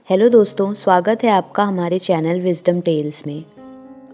Hello दोस्तों, स्वागत है आपका हमारे चैनल विजडम टेल्स में।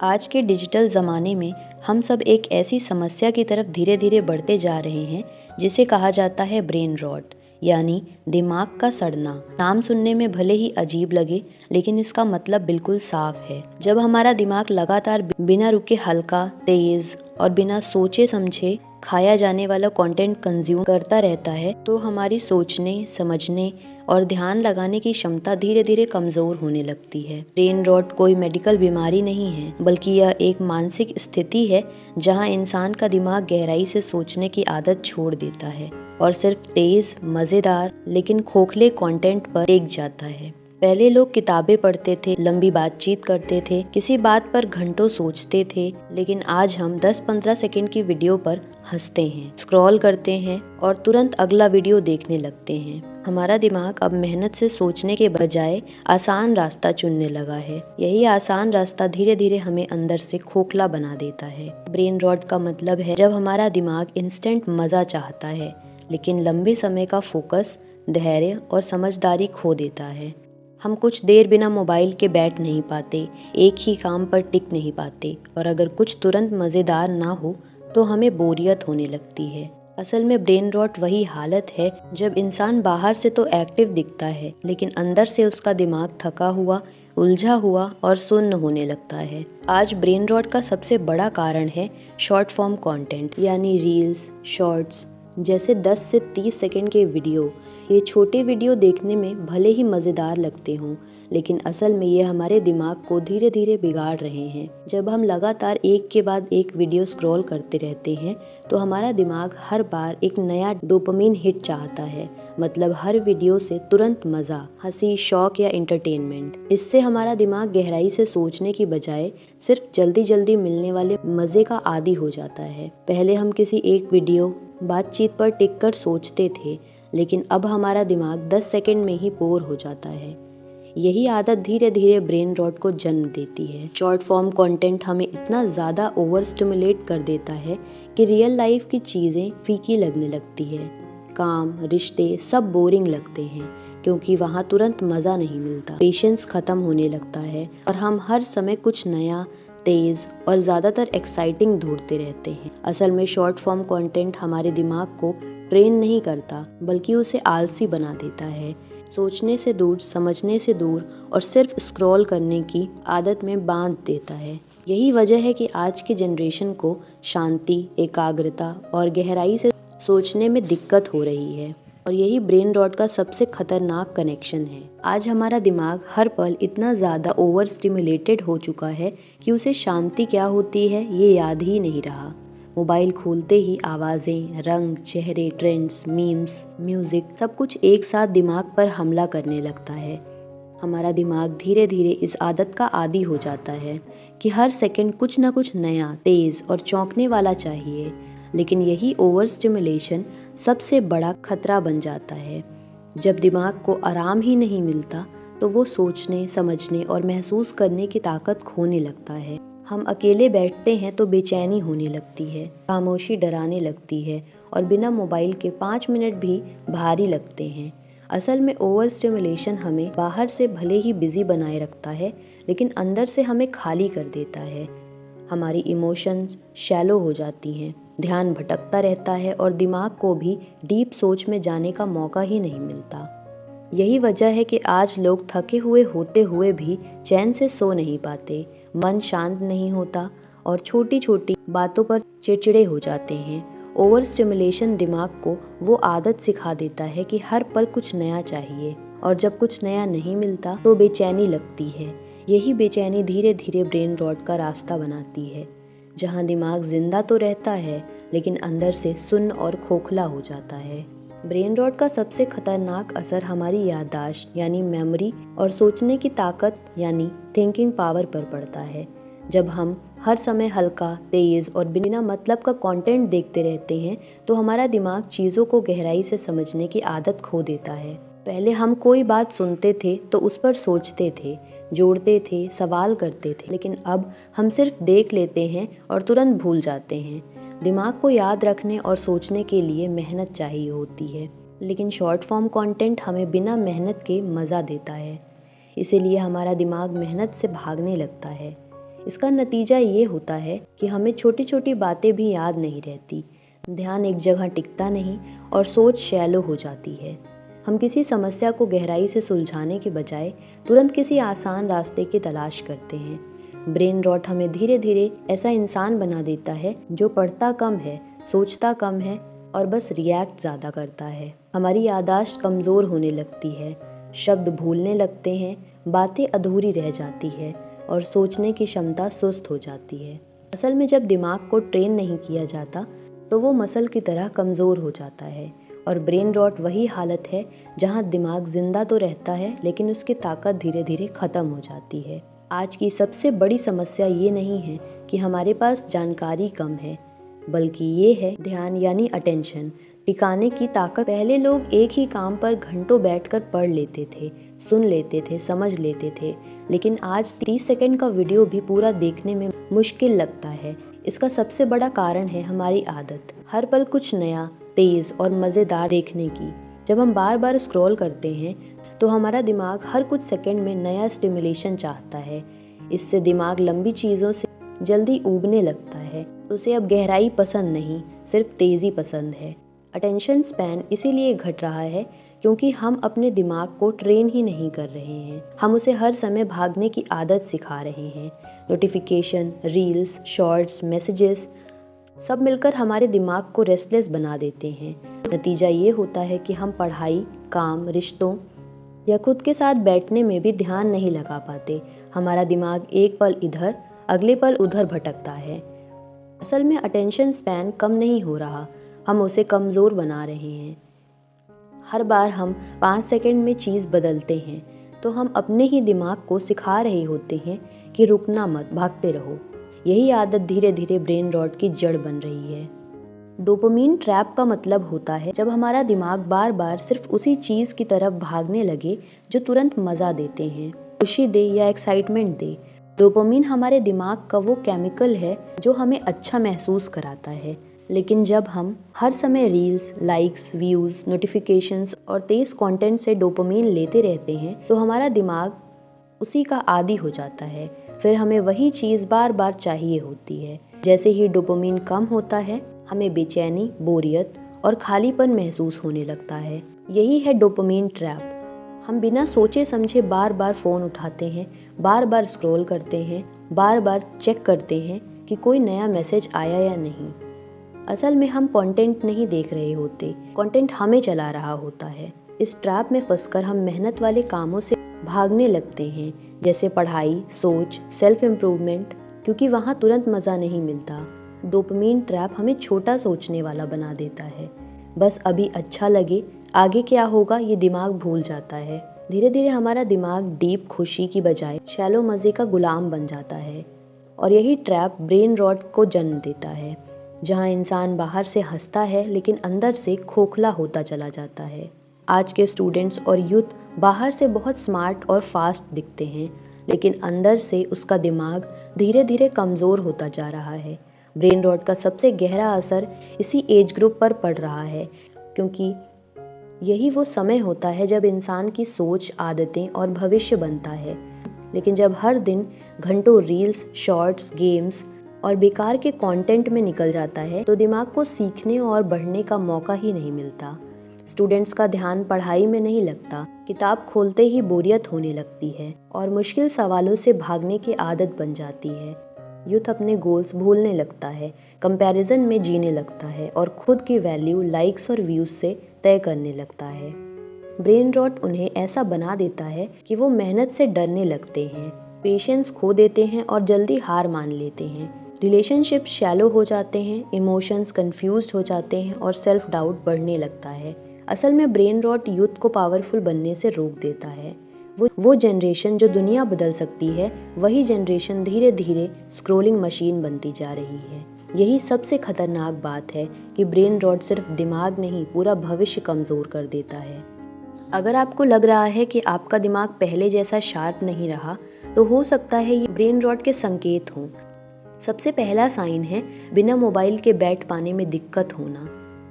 आज के डिजिटल ज़माने में हम सब एक ऐसी समस्या की तरफ धीरे धीरे बढ़ते जा रहे हैं जिसे कहा जाता है ब्रेन रॉट, यानी दिमाग का सड़ना। नाम सुनने में भले ही अजीब लगे, लेकिन इसका मतलब बिल्कुल साफ है। जब हमारा दिमाग लगातार बिना रुके हल्का, तेज और बिना सोचे समझे खाया जाने वाला कंटेंट कंज्यूम करता रहता है, तो हमारी सोचने, समझने और ध्यान लगाने की क्षमता धीरे धीरे कमजोर होने लगती है। ब्रेन रॉट कोई मेडिकल बीमारी नहीं है, बल्कि यह एक मानसिक स्थिति है जहां इंसान का दिमाग गहराई से सोचने की आदत छोड़ देता है और सिर्फ तेज, मजेदार लेकिन खोखले कंटेंट पर टिक जाता है। पहले लोग किताबें पढ़ते थे, लंबी बातचीत करते थे, किसी बात पर घंटों सोचते थे, लेकिन आज हम 10-15 सेकंड की वीडियो पर हंसते हैं, स्क्रॉल करते हैं और तुरंत अगला वीडियो देखने लगते हैं। हमारा दिमाग अब मेहनत से सोचने के बजाय आसान रास्ता चुनने लगा है। यही आसान रास्ता धीरे धीरे हमें अंदर से खोखला बना देता है। ब्रेन रॉट का मतलब है जब हमारा दिमाग इंस्टेंट मजा चाहता है, लेकिन लंबे समय का फोकस, धैर्य और समझदारी खो देता है। हम कुछ देर बिना मोबाइल के बैठ नहीं पाते, एक ही काम पर टिक नहीं पाते, और अगर कुछ तुरंत मज़ेदार ना हो तो हमें बोरियत होने लगती है। असल में ब्रेन रॉट वही हालत है जब इंसान बाहर से तो एक्टिव दिखता है, लेकिन अंदर से उसका दिमाग थका हुआ, उलझा हुआ और सुन्न होने लगता है। आज ब्रेन रॉट का सबसे बड़ा कारण है शॉर्ट फॉर्म कंटेंट, यानी रील्स, शॉर्ट्स जैसे 10 से 30 सेकंड के वीडियो। ये छोटे वीडियो देखने में भले ही मज़ेदार लगते हों, लेकिन असल में ये हमारे दिमाग को धीरे धीरे बिगाड़ रहे हैं। जब हम लगातार एक के बाद एक वीडियो स्क्रॉल करते रहते हैं, तो हमारा दिमाग हर बार एक नया डोपामिन हिट चाहता है। मतलब हर वीडियो से तुरंत मज़ा, हंसी, शौक या एंटरटेनमेंट। इससे हमारा दिमाग गहराई से सोचने की बजाय सिर्फ जल्दी जल्दी मिलने वाले मज़े का आदी हो जाता है। पहले हम किसी एक वीडियो, बातचीत पर टिककर सोचते थे, लेकिन अब हमारा दिमाग 10 सेकंड में ही बोर हो जाता है। यही आदत धीरे धीरे ब्रेन रॉट को जन्म देती है। शॉर्ट फॉर्म कंटेंट हमें इतना ज़्यादा ओवर स्टिमुलेट कर देता है कि रियल लाइफ की चीज़ें फीकी लगने लगती है। काम, रिश्ते सब बोरिंग लगते हैं, क्योंकि वहाँ तुरंत मज़ा नहीं मिलता। पेशेंस ख़त्म होने लगता है और हम हर समय कुछ नया, तेज और ज़्यादातर एक्साइटिंग ढूंढते रहते हैं। असल में शॉर्ट फॉर्म कंटेंट हमारे दिमाग को ट्रेन नहीं करता, बल्कि उसे आलसी बना देता है। सोचने से दूर, समझने से दूर और सिर्फ स्क्रॉल करने की आदत में बांध देता है। यही वजह है कि आज की जनरेशन को शांति, एकाग्रता और गहराई से सोचने में दिक्कत हो रही है, और यही ब्रेन रॉट का सबसे खतरनाक कनेक्शन है। आज हमारा दिमाग हर पल इतना ज़्यादा ओवर स्टिमुलेटेड हो चुका है कि उसे शांति क्या होती है ये याद ही नहीं रहा। मोबाइल खोलते ही आवाज़ें, रंग, चेहरे, ट्रेंड्स, मीम्स, म्यूज़िक सब कुछ एक साथ दिमाग पर हमला करने लगता है। हमारा दिमाग धीरे धीरे इस आदत का आदी हो जाता है कि हर सेकंड कुछ ना कुछ नया, तेज़ और चौंकने वाला चाहिए। लेकिन यही ओवर स्टिमुलेशन सबसे बड़ा खतरा बन जाता है। जब दिमाग को आराम ही नहीं मिलता, तो वो सोचने, समझने और महसूस करने की ताकत खोने लगता है। हम अकेले बैठते हैं तो बेचैनी होने लगती है, खामोशी डराने लगती है और बिना मोबाइल के 5 मिनट भी भारी लगते हैं। असल में ओवर स्टिमुलेशन हमें बाहर से भले ही बिजी बनाए रखता है, लेकिन अंदर से हमें खाली कर देता है। हमारी इमोशंस शैलो हो जाती हैं, ध्यान भटकता रहता है और दिमाग को भी डीप सोच में जाने का मौका ही नहीं मिलता। यही वजह है कि आज लोग थके हुए होते हुए भी चैन से सो नहीं पाते, मन शांत नहीं होता और छोटी छोटी बातों पर चिड़चिड़े हो जाते हैं। ओवर स्टिमुलेशन दिमाग को वो आदत सिखा देता है कि हर पल कुछ नया चाहिए, और जब कुछ नया नहीं मिलता तो बेचैनी लगती है। यही बेचैनी धीरे धीरे ब्रेन रॉट का रास्ता बनाती है, जहाँ दिमाग जिंदा तो रहता है, लेकिन अंदर से सुन्न और खोखला हो जाता है। ब्रेन रॉट का सबसे खतरनाक असर हमारी याददाश्त, यानी मेमोरी, और सोचने की ताकत, यानी थिंकिंग पावर पर पड़ता है। जब हम हर समय हल्का, तेज और बिना मतलब का कंटेंट देखते रहते हैं, तो हमारा दिमाग चीज़ों को गहराई से समझने की आदत खो देता है। पहले हम कोई बात सुनते थे तो उस पर सोचते थे, जोड़ते थे, सवाल करते थे, लेकिन अब हम सिर्फ देख लेते हैं और तुरंत भूल जाते हैं। दिमाग को याद रखने और सोचने के लिए मेहनत चाहिए होती है, लेकिन शॉर्ट फॉर्म कंटेंट हमें बिना मेहनत के मज़ा देता है। इसीलिए हमारा दिमाग मेहनत से भागने लगता है। इसका नतीजा ये होता है कि हमें छोटी छोटी बातें भी याद नहीं रहती, ध्यान एक जगह टिकता नहीं और सोच शैलो हो जाती है। हम किसी समस्या को गहराई से सुलझाने के बजाय तुरंत किसी आसान रास्ते की तलाश करते हैं। ब्रेन रॉट हमें धीरे धीरे ऐसा इंसान बना देता है जो पढ़ता कम है, सोचता कम है और बस रिएक्ट ज़्यादा करता है। हमारी याददाश्त कमज़ोर होने लगती है, शब्द भूलने लगते हैं, बातें अधूरी रह जाती है और सोचने की क्षमता सुस्त हो जाती है। असल में जब दिमाग को ट्रेन नहीं किया जाता तो वो मसल की तरह कमज़ोर हो जाता है और ब्रेन रॉट वही हालत है जहाँ दिमाग जिंदा तो रहता है लेकिन उसकी ताकत धीरे धीरे ख़त्म हो जाती है। आज की सबसे बड़ी समस्या ये नहीं है कि हमारे पास जानकारी कम है, बल्कि ये है ध्यान यानी अटेंशन, टिकाने की ताकत। पहले लोग एक ही काम पर घंटों बैठकर पढ़ लेते थे, सुन लेते थे, समझ लेते थे, लेकिन आज 30 सेकंड का वीडियो भी पूरा देखने में मुश्किल लगता है। इसका सबसे बड़ा कारण है हमारी आदत, हर पल कुछ नया, तेज़ और मज़ेदार देखने की। जब हम बार बार स्क्रॉल करते हैं तो हमारा दिमाग हर कुछ सेकंड में नया स्टिमुलेशन चाहता है। इससे दिमाग लंबी चीज़ों से जल्दी ऊबने लगता है। उसे अब गहराई पसंद नहीं, सिर्फ तेज़ी पसंद है। अटेंशन स्पैन इसीलिए घट रहा है क्योंकि हम अपने दिमाग को ट्रेन ही नहीं कर रहे हैं। हम उसे हर समय भागने की आदत सिखा रहे हैं। नोटिफिकेशन, रील्स, शॉर्ट्स, मैसेजेस सब मिलकर हमारे दिमाग को रेस्टलेस बना देते हैं। नतीजा ये होता है कि हम पढ़ाई, काम, रिश्तों या खुद के साथ बैठने में भी ध्यान नहीं लगा पाते। हमारा दिमाग एक पल इधर, अगले पल उधर भटकता है। असल में अटेंशन स्पैन कम नहीं हो रहा, हम उसे कमज़ोर बना रहे हैं। हर बार हम 5 सेकंड में चीज़ बदलते हैं तो हम अपने ही दिमाग को सिखा रहे होते हैं कि रुकना मत, भागते रहो। यही आदत धीरे धीरे ब्रेन रॉट की जड़ बन रही है। डोपामिन ट्रैप का मतलब होता है जब हमारा दिमाग बार बार सिर्फ उसी चीज़ की तरफ भागने लगे जो तुरंत मज़ा देते हैं, खुशी दे या एक्साइटमेंट दे। डोपामिन हमारे दिमाग का वो केमिकल है जो हमें अच्छा महसूस कराता है, लेकिन जब हम हर समय रील्स, लाइक्स, व्यूज़, नोटिफिकेशंस और तेज़ कंटेंट से डोपामिन लेते रहते हैं तो हमारा दिमाग उसी का आदी हो जाता है। फिर हमें वही चीज़ बार बार चाहिए होती है। जैसे ही डोपामिन कम होता है, हमें बेचैनी, बोरियत और खालीपन महसूस होने लगता है। यही है डोपामिन ट्रैप। हम बिना सोचे समझे बार बार फ़ोन उठाते हैं, बार बार स्क्रॉल करते हैं, बार बार चेक करते हैं कि कोई नया मैसेज आया या नहीं। असल में हम कंटेंट नहीं देख रहे होते, कंटेंट हमें चला रहा होता है। इस ट्रैप में फंसकर हम मेहनत वाले कामों से भागने लगते हैं, जैसे पढ़ाई, सोच, सेल्फ इम्प्रूवमेंट, क्योंकि वहाँ तुरंत मज़ा नहीं मिलता। डोपामिन ट्रैप हमें छोटा सोचने वाला बना देता है। बस अभी अच्छा लगे, आगे क्या होगा ये दिमाग भूल जाता है। धीरे धीरे हमारा दिमाग डीप खुशी की बजाय शैलो मज़े का गुलाम बन जाता है और यही ट्रैप ब्रेन रॉट को जन्म देता है, जहाँ इंसान बाहर से हंसता है लेकिन अंदर से खोखला होता चला जाता है। आज के स्टूडेंट्स और यूथ बाहर से बहुत स्मार्ट और फास्ट दिखते हैं, लेकिन अंदर से उसका दिमाग धीरे धीरे कमज़ोर होता जा रहा है। ब्रेन रॉट का सबसे गहरा असर इसी एज ग्रुप पर पड़ रहा है, क्योंकि यही वो समय होता है जब इंसान की सोच, आदतें और भविष्य बनता है। लेकिन जब हर दिन घंटों रील्स, शॉर्ट्स, गेम्स और बेकार के कंटेंट में निकल जाता है तो दिमाग को सीखने और बढ़ने का मौका ही नहीं मिलता। स्टूडेंट्स का ध्यान पढ़ाई में नहीं लगता, किताब खोलते ही बोरियत होने लगती है और मुश्किल सवालों से भागने की आदत बन जाती है। यूथ अपने गोल्स भूलने लगता है, कंपैरिजन में जीने लगता है और खुद की वैल्यू लाइक्स और व्यूज़ से तय करने लगता है। ब्रेन रॉट उन्हें ऐसा बना देता है कि वो मेहनत से डरने लगते हैं, पेशेंस खो देते हैं और जल्दी हार मान लेते हैं। रिलेशनशिप शैलो हो जाते हैं, इमोशंस कंफ्यूज्ड हो जाते हैं और सेल्फ डाउट बढ़ने लगता है। असल में ब्रेन रॉट यूथ को पावरफुल बनने से रोक देता है। वो जनरेशन जो दुनिया बदल सकती है, वही जनरेशन धीरे धीरे स्क्रॉलिंग मशीन बनती जा रही है। यही सबसे खतरनाक बात है कि ब्रेन रॉट सिर्फ दिमाग नहीं, पूरा भविष्य कमज़ोर कर देता है। अगर आपको लग रहा है कि आपका दिमाग पहले जैसा शार्प नहीं रहा, तो हो सकता है ये ब्रेन रॉट के संकेत हों। सबसे पहला साइन है बिना मोबाइल के बैठ पाने में दिक्कत होना।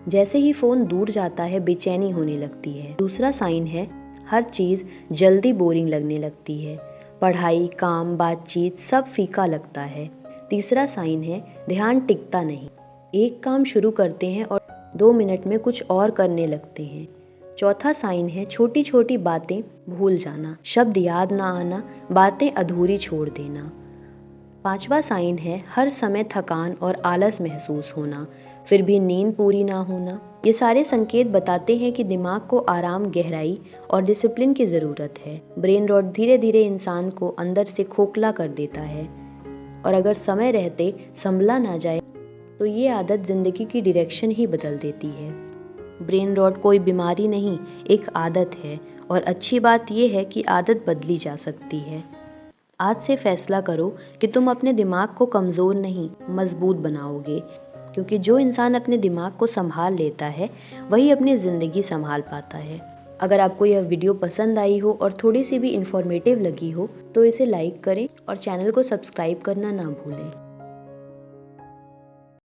जैसे ही फ़ोन दूर जाता है बेचैनी होने लगती है। दूसरा साइन है हर चीज़ जल्दी बोरिंग लगने लगती है। पढ़ाई, काम, बातचीत सब फीका लगता है। तीसरा साइन है ध्यान टिकता नहीं। एक काम शुरू करते हैं और 2 मिनट में कुछ और करने लगते हैं। चौथा साइन है छोटी छोटी बातें भूल जाना, शब्द याद ना आना, बातें अधूरी छोड़ देना। पांचवा साइन है हर समय थकान और आलस महसूस होना, फिर भी नींद पूरी ना होना। ये सारे संकेत बताते हैं कि दिमाग को आराम, गहराई और डिसिप्लिन की ज़रूरत है। ब्रेन रॉट धीरे धीरे इंसान को अंदर से खोखला कर देता है और अगर समय रहते संभला ना जाए तो ये आदत ज़िंदगी की डायरेक्शन ही बदल देती है। ब्रेन रॉट कोई बीमारी नहीं, एक आदत है और अच्छी बात यह है कि आदत बदली जा सकती है। आज से फैसला करो कि तुम अपने दिमाग को कमज़ोर नहीं, मजबूत बनाओगे, क्योंकि जो इंसान अपने दिमाग को संभाल लेता है वही अपनी ज़िंदगी संभाल पाता है। अगर आपको यह वीडियो पसंद आई हो और थोड़ी सी भी इंफॉर्मेटिव लगी हो तो इसे लाइक करें और चैनल को सब्सक्राइब करना ना भूलें।